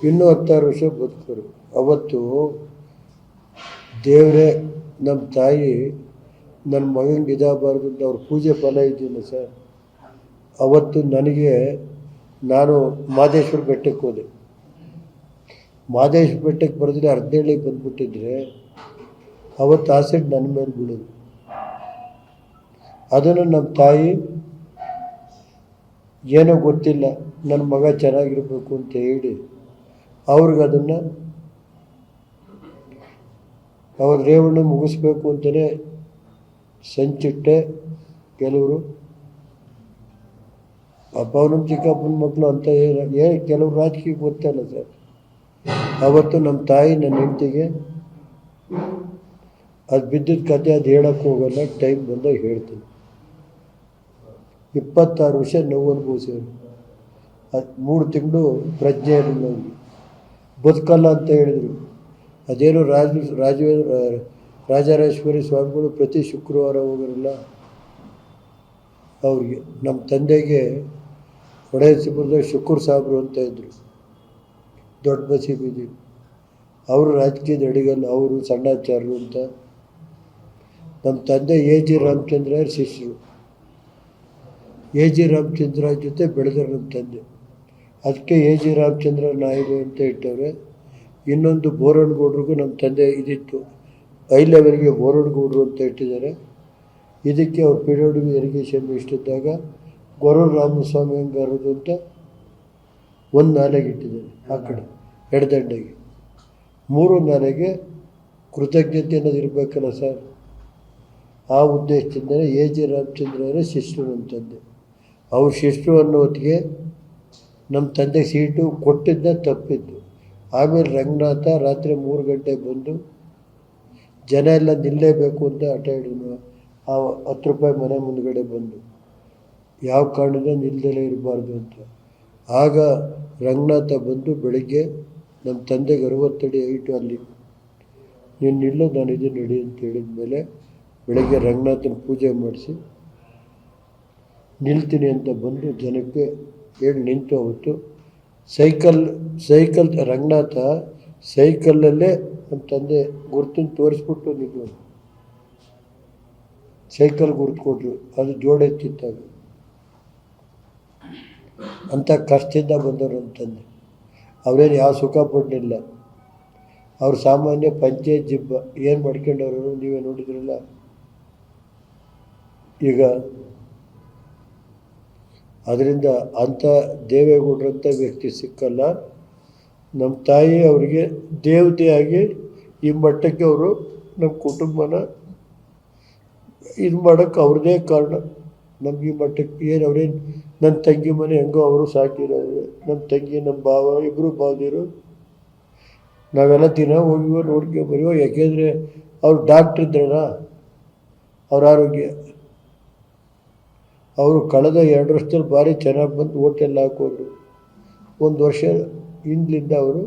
ಇನ್ನೂ 16 ವರ್ಷ ಬದುಕರು. ಅವತ್ತು ದೇವರೇ ನಮ್ಮ ತಾಯಿ ನನ್ನ ಮಗನಿಗೆ ಇದಾಗಬಾರ್ದು ಅಂತ ಅವ್ರ ಪೂಜೆ ಫಲ ಇದ್ದೀನಿ ಸರ್. ಅವತ್ತು ನಾನು ಮಾದೇಶ್ವರ ಬೆಟ್ಟಕ್ಕೆ ಹೋದೆ. ಮಾದೇಶ್ವರ ಬೆಟ್ಟಕ್ಕೆ ಬರೆದ್ರೆ ಅರ್ಧಳ್ಳಿಗೆ ಬಂದ್ಬಿಟ್ಟಿದ್ರೆ ಅವತ್ತು ಆಸಿಡ್ ನನ್ನ ಮೇಲೆ ಬೀಳೋದು. ಅದನ್ನು ನಮ್ಮ ತಾಯಿ ಏನೋ ಗೊತ್ತಿಲ್ಲ, ನನ್ನ ಮಗ ಚೆನ್ನಾಗಿರ್ಬೇಕು ಅಂತ ಹೇಳಿ ಅವ್ರಿಗೆ ಅದನ್ನು ಅವ್ರ ರೇವಣ್ಣ ಮುಗಿಸ್ಬೇಕು ಅಂತಲೇ ಸಂಚಿಟ್ಟೆ. ಕೆಲವರು ಅಪ್ಪನ ಚಿಕ್ಕಪ್ಪನ ಮಕ್ಕಳು ಅಂತ ಕೆಲವರು ರಾಜಕೀಯಕ್ಕೆ ಗೊತ್ತಲ್ಲ ಸರ್. ಅವತ್ತು ನಮ್ಮ ತಾಯಿ ನನ್ನ ಹೆಂಡತಿಗೆ ಅದು ಬಿದ್ದಿದ್ದ ಕತೆ ಅದು ಹೇಳೋಕ್ಕೆ ಹೋಗಲ್ಲ, ಟೈಮ್ ಬಂದಾಗ ಹೇಳ್ತೀನಿ. 26 ವರ್ಷ ನೋವು ಅನುಭವಿಸಿದ್ರು. ಅದು 3 ತಿಂಗಳು ಪ್ರಜ್ಞೆ ಇರಲಿಲ್ಲ ಅವ್ರಿಗೆ, ಬದುಕಲ್ಲ ಅಂತ ಹೇಳಿದರು. ಅದೇನು ರಾಜರಾಜೇಶ್ವರಿ ಸ್ವಾಮಿಗಳು ಪ್ರತಿ ಶುಕ್ರವಾರ ಹೋಗಿರಲ್ಲ ಅವ್ರಿಗೆ. ನಮ್ಮ ತಂದೆಗೆ ಹೊಡೆಸಿಪುರದಾಗ ಶುಕ್ರ್ ಸಾಬ್ರು ಅಂತ ಇದ್ದರು, ದೊಡ್ಡ ಬಸಿ ಬೀದಿ. ಅವರು ರಾಜಕೀಯದ ಅಡಿಗಲ್ಲ, ಅವರು ಸಣ್ಣಾಚಾರ್ಯರು ಅಂತ. ನಮ್ಮ ತಂದೆ A.G. ರಾಮಚಂದ್ರ ಶಿಷ್ಯರು. A.G. ರಾಮಚಂದ್ರ ಜೊತೆ ಬೆಳೆದರು ನಮ್ಮ ತಂದೆ. ಅದಕ್ಕೆ A.G. ರಾಮಚಂದ್ರ ನಾಯ್ಡು ಅಂತ ಇಟ್ಟವ್ರೆ. ಇನ್ನೊಂದು ಬೋರನಗೌಡ್ರಿಗೂ ನಮ್ಮ ತಂದೆ ಇದಿತ್ತು, ಹೈ ಲೆವೆಲ್ಗೆ ಬೋರನಗೌಡರು ಅಂತ ಇಟ್ಟಿದ್ದಾರೆ. ಇದಕ್ಕೆ ಅವ್ರು PWD ಇರಿಗೇಷನ್ ಇಷ್ಟಿದ್ದಾಗ ಗೊರೂರು ರಾಮಸ್ವಾಮಿ ಹಂಗಾರದು ಅಂತ ಒಂದು ನಾಲೆಗೆ ಇಟ್ಟಿದ್ದಾರೆ. ಆ ಕಡೆ ಎಡದಂಡೆಗೆ 3 ನಾಲೆಗೆ ಕೃತಜ್ಞತೆ ಅನ್ನೋದು ಇರಬೇಕಲ್ಲ ಸರ್. ಆ ಉದ್ದೇಶದಿಂದಲೇ A.G. ರಾಮಚಂದ್ರವರೇ ಶಿಷ್ಯರು ನಮ್ಮ ತಂದೆ. ಅವ್ರ ಶಿಷ್ಯರು ಅನ್ನೋ ಹೊತ್ತಿಗೆ ನಮ್ಮ ತಂದೆ ಸೀಟು ಕೊಟ್ಟಿದ್ದ ತಪ್ಪಿದ್ದು. ಆಮೇಲೆ ರಂಗನಾಥ ರಾತ್ರಿ 3 ಗಂಟೆಗೆ ಬಂದು ಜನ ಎಲ್ಲ ನಿಲ್ಲೇಬೇಕು ಅಂತ ಹಠ ಹಿಡಿದ್ರು. ಆ 10 ರೂಪಾಯಿ ಮನೆ ಮುಂದ್ಗಡೆ ಬಂದು ಯಾವ ಕಾರಣದಿಂದ ನಿಲ್ದಲೇ ಇರಬಾರ್ದು ಅಂತ. ಆಗ ರಂಗನಾಥ ಬಂದು ಬೆಳಗ್ಗೆ ನಮ್ಮ ತಂದೆಗೆ 60 ಅಡಿ ಹೈಟು, ಅಲ್ಲಿ ನೀನು ನಿಲ್ಲೋ ನಾನು ಇದು ನಡಿ ಅಂತ ಹೇಳಿದ ಮೇಲೆ ಬೆಳಗ್ಗೆ ರಂಗನಾಥನ ಪೂಜೆ ಮಾಡಿಸಿ ನಿಲ್ತೀನಿ ಅಂತ ಬಂದು ಜನಕ್ಕೆ ಹೇಳಿ ನಿಂತು. ಅವತ್ತು ಸೈಕಲ್ ರಂಗನಾಥ ಸೈಕಲ್ಲಲ್ಲೇ ನಮ್ಮ ತಂದೆ ಗುರ್ತನ್ನು ತೋರಿಸ್ಬಿಟ್ಟು ನಿಲ್ಲು, ಸೈಕಲ್ ಗುರ್ತು ಕೊಟ್ಟರು. ಅದು ಜೋಡೆತ್ತಿತ್ತಾಗ ಅಂಥ ಕಷ್ಟದಿಂದ ಬಂದವರು ನಮ್ಮ ತಂದೆ. ಅವರೇನು ಯಾವ ಸುಖ ಪಡಲಿಲ್ಲ. ಅವ್ರು ಸಾಮಾನ್ಯ ಪಂಚೆ ಜಿಬ್ಬ ಏನು ಮಾಡ್ಕೊಂಡವರು ನೀವೇ ನೋಡಿದ್ರಲ್ಲ. ಈಗ ಅದರಿಂದ ಅಂಥ ದೇವೇಗೌಡರಂಥ ವ್ಯಕ್ತಿ ಸಿಕ್ಕಲ್ಲ. ನಮ್ಮ ತಾಯಿ ಅವರಿಗೆ ದೇವತೆಯಾಗಿ ಈ ಮಟ್ಟಕ್ಕೆ ಅವರು ನಮ್ಮ ಕುಟುಂಬನ ಇದು ಮಾಡೋಕ್ಕೆ ಅವ್ರದ್ದೇ ಕಾರಣ. ನಮ್ಗೆ ಈ ಮಟ್ಟಕ್ಕೆ ಏನು ಅವ್ರೇನು ನನ್ನ ತಂಗಿ ಮನೆ ಹೆಂಗೋ ಅವರು ಸಾಕಿರೋರು. ನಮ್ಮ ತಂಗಿ ನಮ್ಮ ಭಾವ ಇಬ್ಬರು ಭಾವದಿರು ನಾವೆಲ್ಲ ದಿನ ಹೋಗಿವೋ ನೋಡ್ಕೊಂಬರಿವೋ. ಯಾಕೆಂದರೆ ಅವ್ರು ಡಾಕ್ಟ್ರ್ ಇದ್ರಲ್ಲ, ಅವ್ರ ಆರೋಗ್ಯ. ಅವರು ಕಳೆದ 2 ವರ್ಷದಲ್ಲಿ ಭಾರಿ ಚೆನ್ನಾಗಿ ಬಂದು ಹೋಟೆಲ್ ಹಾಕೋರು. 1 ವರ್ಷ ಹಿಂದ್ಲಿಂದ ಅವರು